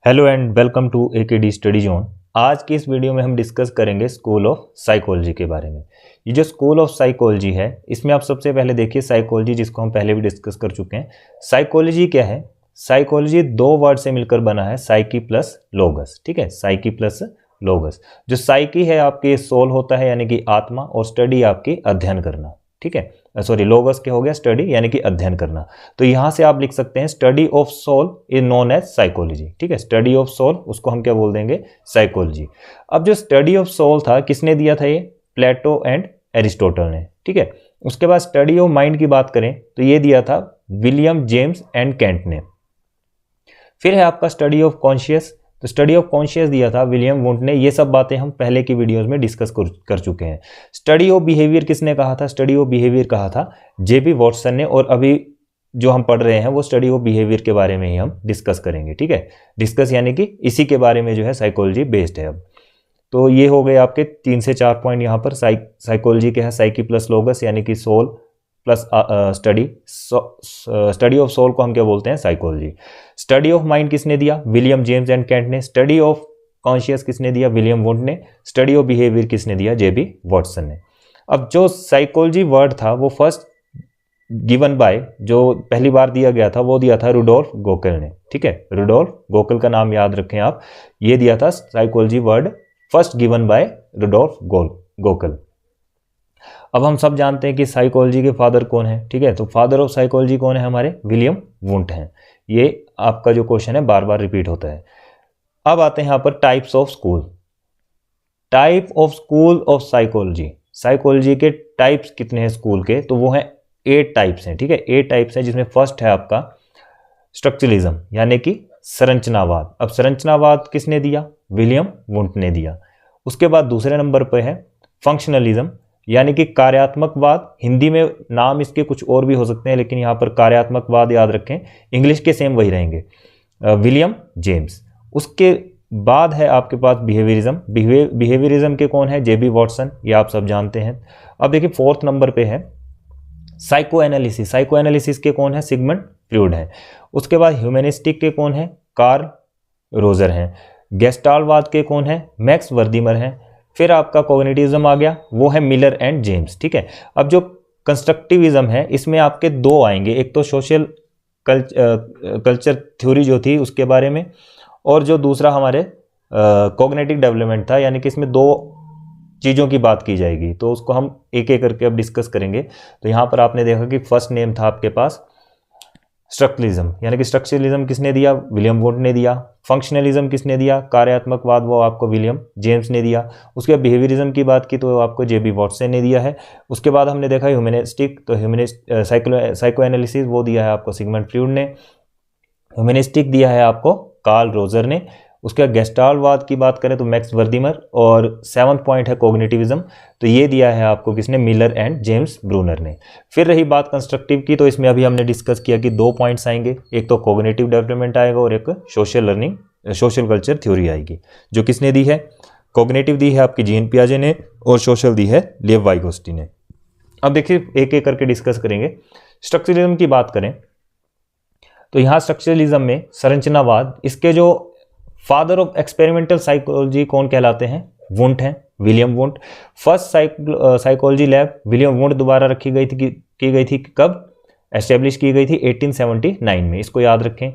Hello and welcome to AKD study zone. आज की इस वीडियो में हम डिस्कस करेंगे स्कूल ऑफ साइकोलॉजी के बारे में। ये जो स्कूल ऑफ साइकोलॉजी है, इसमें आप सबसे पहले देखिए साइकोलॉजी, जिसको हम पहले भी डिस्कस कर चुके हैं। साइकोलॉजी क्या है? साइकोलॉजी दो वर्ड से मिलकर बना है, साइकी प्लस लोगस। ठीक है, साइकी प्लस लोगस। जो साइकी है आपकी सोल होता है, यानी कि आत्मा, और स्टडी आपकी अध्ययन करना। ठीक है, सॉरी, लोगस क्या हो गया? स्टडी यानी कि अध्ययन करना। तो यहां से आप लिख सकते हैं study of soul is known as psychology. ठीक है, स्टडी ऑफ सोल, उसको हम क्या बोल देंगे? साइकोलॉजी। अब जो स्टडी ऑफ सोल था, किसने दिया था? ये प्लेटो एंड एरिस्टोटल ने। ठीक है, उसके बाद स्टडी ऑफ माइंड की बात करें तो ये दिया था विलियम जेम्स एंड कैंट ने। फिर है आपका स्टडी ऑफ कॉन्शियस। तो स्टडी ऑफ कॉन्शियस दिया था विलियम वुंट ने। ये सब बातें हम पहले की वीडियोस में डिस्कस कर चुके हैं। स्टडी ऑफ बिहेवियर किसने कहा था? स्टडी ऑफ बिहेवियर कहा था जेबी वॉटसन ने। और अभी जो हम पढ़ रहे हैं वो स्टडी ऑफ बिहेवियर के बारे में ही हम डिस्कस करेंगे। ठीक है, डिस्कस यानी कि इसी के बारे में जो है साइकोलॉजी बेस्ड है। अब तो ये हो गए आपके 3 से 4 पॉइंट। यहाँ पर साइकोलॉजी क्या है? साइकी प्लस लोगस यानी कि soul plus study of soul को हम क्या बोलते हैं? साइकोलॉजी। स्टडी ऑफ माइंड किसने दिया? विलियम जेम्स एंड कैंट ने। स्टडी ऑफ कॉन्शियस किसने दिया? विलियम वुंट ने। स्टडी ऑफ बिहेवियर किसने दिया? जेबी वॉटसन ने। अब जो साइकोलॉजी वर्ड था वो फर्स्ट गिवन बाय, जो पहली बार दिया गया था, वो दिया था रुडोल्फ गोकेल ने। ठीक है, रुडोल्फ गोकेल का नाम याद रखें आप। ये दिया था psychology word first given by Rudolf Gockel. अब हम सब जानते हैं कि साइकोलॉजी के फादर कौन है। ठीक है, तो फादर ऑफ साइकोलॉजी कौन है? हमारे विलियम वुंट हैं। ये आपका जो क्वेश्चन है बार बार रिपीट होता है। अब आते हैं यहाँ पर types of school. Type of school of psychology. Psychology के टाइप्स कितने हैं स्कूल के? तो वो हैं 8 टाइप्स हैं। ठीक है, 8 टाइप्स हैं, जिसमें फर्स्ट है आपका स्ट्रक्चरलिज्म यानी कि संरचनावाद। अब संरचनावाद किसने दिया? विलियम वुंट ने दिया। उसके बाद दूसरे नंबर पर है फंक्शनलिज्म यानी कि कार्यात्मकवाद। हिंदी में नाम इसके कुछ और भी हो सकते हैं, लेकिन यहाँ पर कार्यात्मकवाद याद रखें। इंग्लिश के सेम वही रहेंगे, विलियम जेम्स। उसके बाद है आपके पास बिहेवियरिज्म। बिहेवियरिज्म के कौन है? जेबी वॉटसन, ये आप सब जानते हैं। अब देखिए फोर्थ नंबर पे है साइको एनालिसिस। साइको एनालिसिस के कौन है? सिगमंड फ्रॉइड है। उसके बाद ह्यूमनिस्टिक के कौन है? कार्ल रोजर हैं। गेस्टाल्टवाद के कौन है? मैक्स वर्दीमर हैं। फिर आपका कोग्निटिविज्म आ गया, वो है मिलर एंड जेम्स। ठीक है, अब जो कंस्ट्रक्टिविज्म है इसमें आपके दो आएंगे, एक तो सोशल कल्चर थ्योरी जो थी उसके बारे में, और जो दूसरा हमारे कॉग्निटिव डेवलपमेंट था, यानी कि इसमें दो चीज़ों की बात की जाएगी। तो उसको हम एक एक करके अब डिस्कस करेंगे। तो यहाँ पर आपने देखा कि फर्स्ट नेम था आपके पास स्ट्रक्चरलिज्म, यानी कि स्ट्रक्चरलिज्म किसने दिया? विलियम वुंट ने दिया। फंक्शनलिज्म किसने दिया? कार्यात्मकवाद, वो आपको विलियम जेम्स ने दिया। उसके बाद बिहेवियरिज्म की बात की तो आपको जेबी वॉटसन ने दिया है। उसके बाद हमने देखा ह्यूमनिस्टिक, तो साइको एनालिसिस वो दिया है आपको सिगमंड फ्रॉइड ने। ह्यूमनिस्टिक दिया है आपको कार्ल रोजर ने। उसके बाद गेस्टाल्टवाद की बात करें तो मैक्स वर्दीमर। और 7th पॉइंट है कोग्निटिविज्म, तो ये दिया है आपको किसने? मिलर एंड जेम्स ब्रूनर ने। फिर रही बात कंस्ट्रक्टिव की, तो इसमें अभी हमने डिस्कस किया कि 2 पॉइंट्स आएंगे, एक तो कोग्निटिव डेवलपमेंट आएगा और एक सोशल कल्चर थ्योरी आएगी। जो किसने दी है? कोग्निटिव दी है आपकी जीन पियाजे ने, और सोशल दी है लेव वाइगोस्टी ने। अब देखिए एक एक करके डिस्कस करेंगे। स्ट्रक्चरलिज्म की बात करें तो यहाँ स्ट्रक्चरलिज्म में संरचनावाद, इसके जो फादर ऑफ एक्सपेरिमेंटल साइकोलॉजी कौन कहलाते हैं? वुंट हैं, William Wundt. First psychology lab William Wundt द्वारा रखी गई थी, की गई थी कब? एस्टेब्लिश की गई थी 1879 में। इसको याद रखें।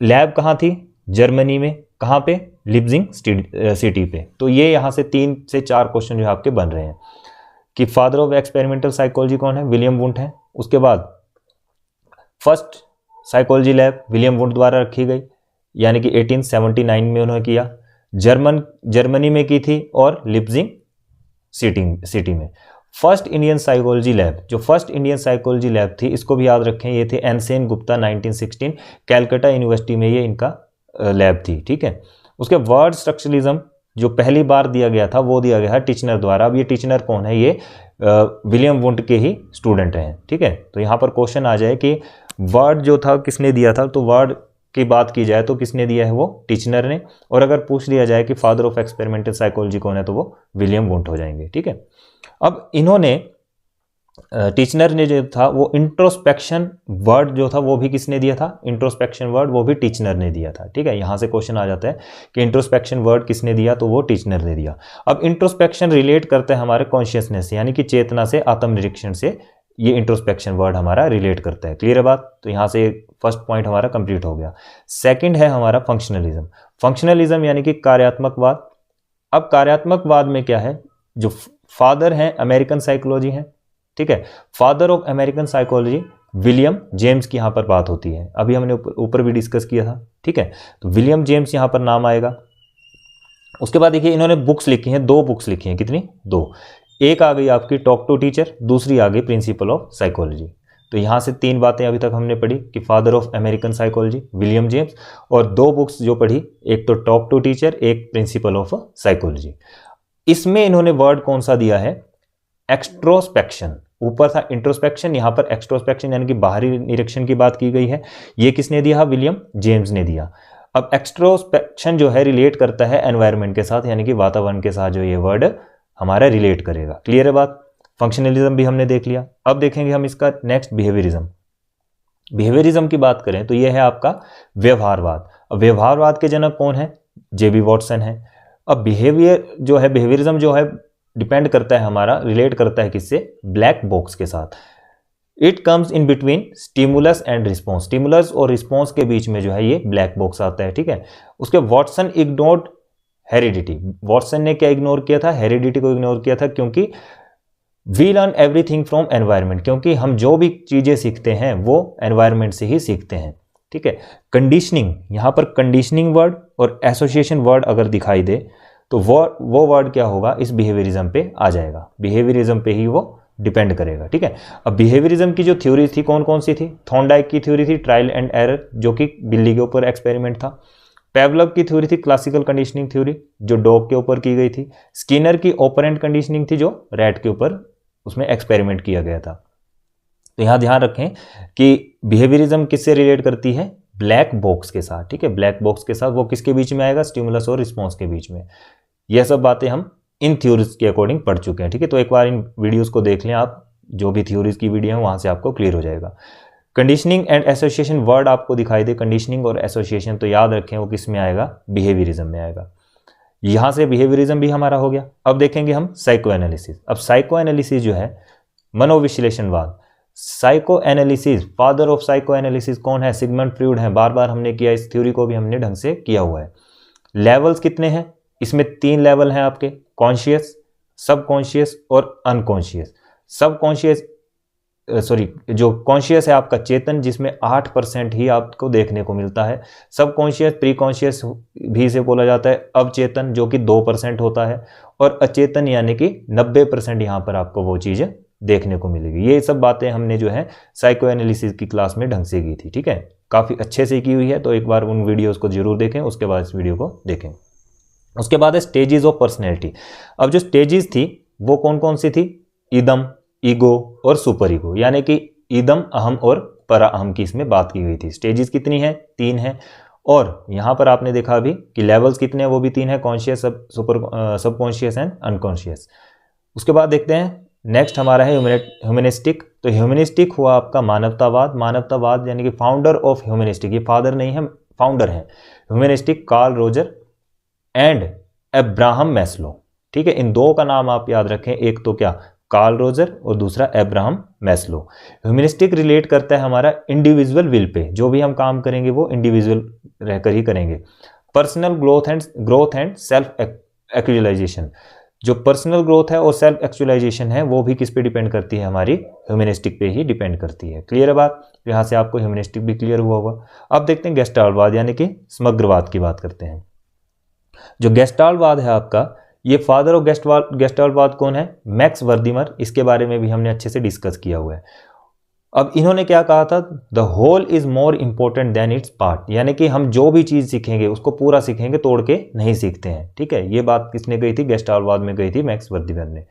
लैब कहाँ थी? जर्मनी में। कहाँ पे? लिप्जिंग सिटी पे। तो ये यहाँ से 3 से 4 क्वेश्चन जो आपके बन रहे हैं कि फादर ऑफ एक्सपेरिमेंटल साइकोलॉजी कौन है? विलियम वुंट है। उसके बाद first psychology lab William Wundt द्वारा रखी गई, यानी कि 1879 में उन्होंने किया। जर्मनी में की थी, और लिप्जिंग सिटी में। फर्स्ट इंडियन साइकोलॉजी लैब, जो फर्स्ट इंडियन साइकोलॉजी लैब थी, इसको भी याद रखें, ये थे एनसेन गुप्ता 1916, कैलकाटा यूनिवर्सिटी में ये इनका लैब थी। ठीक है, उसके वर्ड स्ट्रक्चरलिज्म जो पहली बार दिया गया था वो दिया गया है टिचनर द्वारा। अब ये टिचनर कौन है? ये विलियम वुंट के ही स्टूडेंट हैं। ठीक है, तो यहाँ पर क्वेश्चन आ जाए कि वर्ड जो था किसने दिया था, तो वर्ड की बात की जाए तो किसने दिया है? वो टिचनर ने। और अगर पूछ लिया जाए कि फादर ऑफ एक्सपेरिमेंटल साइकोलॉजी कौन है, तो वो विलियम वुंट हो जाएंगे। ठीक है, अब इन्होंने टीचनर ने जो था वो इंट्रोस्पेक्शन वर्ड जो था वो भी किसने दिया था, इंट्रोस्पेक्शन वर्ड वो भी टीचनर ने दिया था। ठीक है, यहाँ से क्वेश्चन आ जाता है कि इंट्रोस्पेक्शन वर्ड किसने दिया, तो वो टीचनर ने दिया। अब इंट्रोस्पेक्शन रिलेट करता है हमारे कॉन्शियसनेस से, यानी कि चेतना से, आत्मनिरीक्षण से ये इंट्रोस्पेक्शन वर्ड हमारा रिलेट करता है। क्लियर है बात? तो यहाँ से फर्स्ट पॉइंट हमारा कंप्लीट हो गया। सेकंड है हमारा फंक्शनलिज्म। फंक्शनलिज्म यानी कि कार्यात्मकवाद। अब कार्यात्मकवाद में क्या है, जो फादर हैं अमेरिकन साइकोलॉजी हैं, ठीक है, father of American psychology William James की यहाँ पर बात होती है। अभी हमने ऊपर भी डिस्कस किया था। ठीक है, तो विलियम जेम्स यहाँ पर नाम आएगा। उसके बाद देखिए इन्होंने बुक्स लिखी हैं, 2 बुक्स लिखी हैं। कितनी? 2। एक आ गई आपकी टॉक टू टीचर, दूसरी आ गई प्रिंसिपल ऑफ साइकोलॉजी। तो यहाँ से 3 बातें अभी तक हमने पढ़ी कि father of American psychology William James, और 2 बुक्स जो पढ़ी, एक तो टॉक टू टीचर, एक प्रिंसिपल ऑफ साइकोलॉजी। इसमें इन्होंने वर्ड कौन सा दिया है? एक्सट्रोस्पेक्शन। ऊपर था इंट्रोस्पेक्शन, यहाँ पर एक्सट्रोस्पेक्शन यानी कि बाहरी निरीक्षण की बात की गई है। ये किसने दिया? विलियम जेम्स ने दिया। अब एक्सट्रोस्पेक्शन जो है रिलेट करता है एनवायरनमेंट के साथ, यानी कि वातावरण के साथ जो ये वर्ड हमारा रिलेट करेगा। क्लियर है बात? फंक्शनलिज्म भी हमने देख लिया। अब देखेंगे हम इसका नेक्स्ट बिहेवियरिज्म। बिहेवियरिज्म की बात करें तो यह है आपका व्यवहारवाद। अब व्यवहारवाद के जनक कौन है? जेबी वॉटसन है। अब बिहेवियर जो है, बिहेवियरिज्म जो है डिपेंड करता है हमारा, रिलेट करता है किससे? ब्लैक बॉक्स के साथ। It comes in between stimulus and response. Stimulus और रिस्पॉन्स के बीच में जो है ये ब्लैक बॉक्स आता है। ठीक है, उसके वॉटसन इग्नोर्ड हेरिडिटी। वॉटसन ने क्या इग्नोर किया था? हेरिडिटी को इग्नोर किया था, क्योंकि we learn everything from environment, क्योंकि हम जो भी चीज़ें सीखते हैं वो एनवायरनमेंट से ही सीखते हैं। ठीक है, कंडीशनिंग, यहाँ पर कंडीशनिंग वर्ड और एसोसिएशन वर्ड अगर दिखाई दे तो वो वर्ड क्या होगा? इस बिहेवियरिज्म पे आ जाएगा। बिहेवियरिज्म पे ही वो डिपेंड करेगा। ठीक है, अब बिहेवियरिज्म की जो थ्योरी थी कौन कौन सी थी? थॉर्नडाइक की थ्योरी थी ट्रायल एंड एरर, जो कि बिल्ली के ऊपर एक्सपेरिमेंट था। पेवलव की थ्योरी थी क्लासिकल कंडीशनिंग थ्योरी, जो डॉग के ऊपर की गई थी। स्किनर की ऑपरेंट कंडीशनिंग थी, जो रैट के ऊपर उसमें एक्सपेरिमेंट किया गया था। तो यहाँ ध्यान रखें कि बिहेवियरिज्म किससे रिलेट करती है? ब्लैक बॉक्स के साथ। ठीक है, ब्लैक बॉक्स के साथ वो किसके बीच में आएगा? स्टिमुलस और रिस्पॉन्स के बीच में। यह सब बातें हम इन थ्योरीज के अकॉर्डिंग पढ़ चुके हैं। ठीक है, तो एक बार इन वीडियोस को देख लें आप, जो भी थ्योरीज की वीडियो है वहाँ से आपको क्लियर हो जाएगा। कंडीशनिंग एंड एसोसिएशन वर्ड आपको दिखाई दे, कंडीशनिंग और एसोसिएशन, तो याद रखें वो किस में आएगा? बिहेवियरिज्म में आएगा। यहाँ से बिहेवियरिज्म भी हमारा हो गया। अब देखेंगे हम साइको एनालिसिस। अब साइको एनालिसिस जो है मनोविश्लेषणवाद। Psychoanalysis, father of psychoanalysis कौन है? सिगमंड फ्रॉइड है। बार बार हमने किया, इस थ्योरी को भी हमने ढंग से किया हुआ है। लेवल्स कितने हैं? इसमें 3 लेवल हैं आपके, कॉन्शियस, सबकॉन्शियस और अनकॉन्शियस। सबकॉन्शियस जो कॉन्शियस है आपका चेतन, जिसमें 8% ही आपको देखने को मिलता है। सबकॉन्शियस, प्री कॉन्शियस भी इसे बोला जाता है, अवचेतन जो कि 2% होता है, और अचेतन यानी कि 90% यहाँ पर आपको वो चीज़ देखने को मिलेगी। ये सब बातें हमने जो है साइको एनालिसिस की क्लास में ढंग से की थी। ठीक है, काफ़ी अच्छे से की हुई है, तो एक बार उन वीडियोज़ को जरूर देखें, उसके बाद इस वीडियो को देखें। उसके बाद है स्टेजेस ऑफ पर्सनैलिटी। अब जो स्टेजेस थी वो कौन कौन सी थी? इदम, ईगो और सुपर ईगो, यानी कि इदम, अहम और परा अहम की इसमें बात की गई थी। स्टेजेस कितनी है? 3 है। और यहाँ पर आपने देखा अभी कि लेवल्स कितने हैं? वो भी 3 है, कॉन्शियस, सबकॉन्शियस एंड अनकॉन्शियस। उसके बाद देखते हैं नेक्स्ट हमारा है ह्यूमनिस्टिक। तो ह्यूमनिस्टिक हुआ आपका मानवतावाद। मानवतावाद यानी कि फाउंडर ऑफ ह्यूमनिस्टिक, ये फादर नहीं है, फाउंडर है humanistic, Carl Roger and Abraham Maslow. ठीक है, इन 2 का नाम आप याद रखें, एक तो क्या? कार्ल रोजर और दूसरा अब्राहम मैस्लो। ह्यूमनिस्टिक रिलेट करता है हमारा इंडिविजुअल विल पे, जो भी हम काम करेंगे वो इंडिविजुअल रहकर ही करेंगे। Personal growth and self actualisation, जो पर्सनल ग्रोथ है और सेल्फ एक्चुअलाइजेशन है वो भी किस पे डिपेंड करती है? हमारी ह्यूमनिस्टिक पे ही डिपेंड करती है। क्लियर है बात? यहाँ से आपको ह्यूमनिस्टिक भी क्लियर हुआ होगा। अब देखते हैं गेस्टाल्टवाद यानी कि समग्रवाद की बात करते हैं। जो गेस्टाल्टवाद है आपका, ये फादर ऑफ गेस्टाल्टवाद कौन है? मैक्स वर्दिमर। इसके बारे में भी हमने अच्छे से डिस्कस किया हुआ है। अब इन्होंने क्या कहा था? The whole is more important than its part, यानी कि हम जो भी चीज़ सीखेंगे उसको पूरा सीखेंगे, तोड़ के नहीं सीखते हैं। ठीक है, ये बात किसने कही थी? गेस्टाल्टवाद में कही थी मैक्स वर्दिमर ने।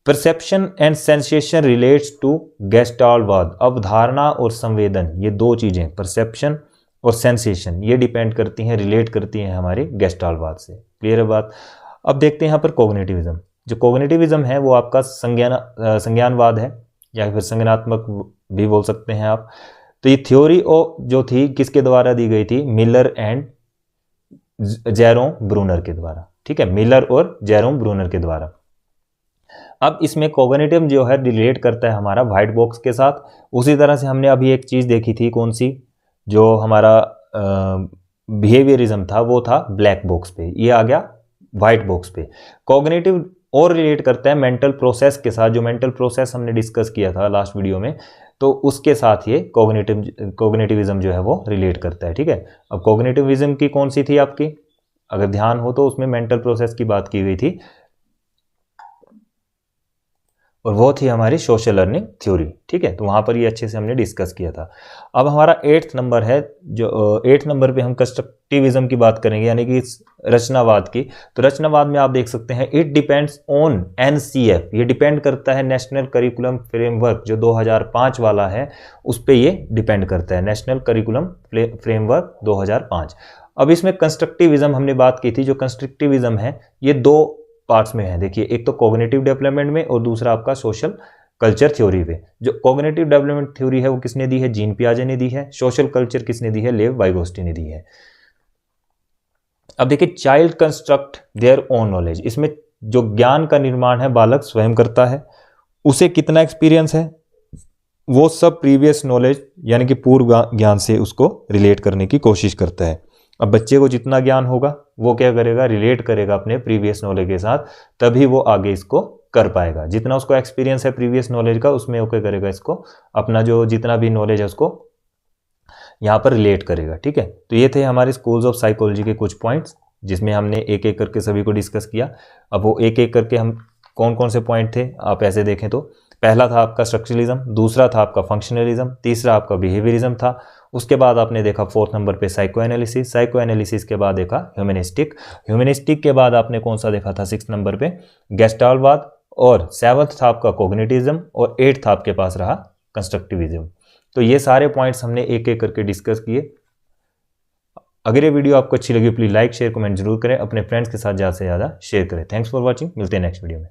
Perception and sensation relates to गेस्टाल्टवाद। अवधारणा और संवेदन, ये 2 चीज़ें, परसेप्शन और सेंसेशन, ये डिपेंड करती हैं, रिलेट करती हैं हमारे गेस्टाल्टवाद से। क्लियर है बात? अब देखते हैं यहाँ पर कोग्निटिविज्म। जो कोग्निटिविज्म है वो आपका संज्ञानवाद है। या फिर संज्ञानात्मक भी बोल सकते हैं आप। तो ये थ्योरी जो थी किसके द्वारा दी गई थी, मिलर एंड जेरोम ब्रूनर के द्वारा, ठीक है, मिलर और जेरोम ब्रूनर के द्वारा। अब इसमें कॉग्निटिव जो है रिलेट करता है हमारा व्हाइट बॉक्स के साथ। उसी तरह से हमने अभी एक चीज़ देखी थी, कौन सी, जो हमारा बिहेवियरिज्म था वो था ब्लैक बॉक्स पे, ये आ गया व्हाइट बॉक्स पे। कॉग्निटिव और रिलेट करता है मेंटल प्रोसेस के साथ, जो मेंटल प्रोसेस हमने डिस्कस किया था लास्ट वीडियो में, तो उसके साथ ये कॉग्निटिविज्म जो है वो रिलेट करता है, ठीक है। अब कॉग्निटिविज्म की कौन सी थी आपकी, अगर ध्यान हो तो उसमें मेंटल प्रोसेस की बात की गई थी, और वो थी हमारी सोशल लर्निंग थ्योरी, ठीक है। तो वहाँ पर ये अच्छे से हमने डिस्कस किया था। अब हमारा 8th नंबर है, जो 8th नंबर पे हम कंस्ट्रक्टिविज्म की बात करेंगे, यानी कि रचनावाद की। तो रचनावाद में आप देख सकते हैं इट डिपेंड्स ऑन NCF, ये डिपेंड करता है नेशनल करिकुलम फ्रेमवर्क जो 2005 वाला है, उस पर ये डिपेंड करता है, नेशनल करिकुलम फ्रेमवर्क 2005। अब इसमें कंस्ट्रक्टिविज्म हमने बात की थी, जो कंस्ट्रक्टिविज्म है ये दो पार्ट्स में है। देखिए, एक तो कॉग्निटिव डेवलपमेंट में और दूसरा आपका सोशल कल्चर थ्योरी पे। जो कॉग्निटिव डेवलपमेंट थ्योरी है वो किसने दी है, जीन पियाजे ने दी है। सोशल कल्चर किसने दी है, लेव वाइगोस्टी ने दी है। अब देखिए, child construct their own knowledge, इसमें जो ज्ञान का निर्माण है बालक स्वयं करता है, उसे कितना एक्सपीरियंस है, वो सब प्रीवियस नॉलेज यानी कि पूर्व ज्ञान से उसको रिलेट करने की कोशिश करता है। अब बच्चे को जितना ज्ञान होगा वो क्या करेगा, रिलेट करेगा अपने प्रीवियस नॉलेज के साथ, तभी वो आगे इसको कर पाएगा। जितना उसको एक्सपीरियंस है प्रीवियस नॉलेज का, उसमें वो क्या करेगा, इसको अपना जो जितना भी नॉलेज है उसको यहाँ पर रिलेट करेगा, ठीक है। तो ये थे हमारे स्कूल्स ऑफ साइकोलॉजी के कुछ पॉइंट्स, जिसमें हमने एक एक करके सभी को डिस्कस किया। अब वो एक एक करके हम कौन कौन से पॉइंट थे आप ऐसे देखें तो, पहला था आपका स्ट्रक्चरलिज्म, दूसरा था आपका फंक्शनलिज्म, तीसरा आपका बिहेवियरिज्म था। उसके बाद आपने देखा 4th नंबर पे साइको एनालिसिस के बाद देखा ह्यूमनिस्टिक के बाद आपने कौन सा देखा था 6th नंबर पे, गेस्टाल्टवाद, और 7th था आपका कॉग्निटिविज्म, और 8th था आपके पास रहा कंस्ट्रक्टिविज्म। तो ये सारे पॉइंट्स हमने एक एक करके डिस्कस किए। अगर ये वीडियो आपको अच्छी लगी प्लीज लाइक शेयर कमेंट जरूर करें, अपने फ्रेंड्स के साथ ज़्यादा से ज़्यादा शेयर करें। थैंक्स फॉर वॉचिंग, मिलते हैं नेक्स्ट वीडियो में।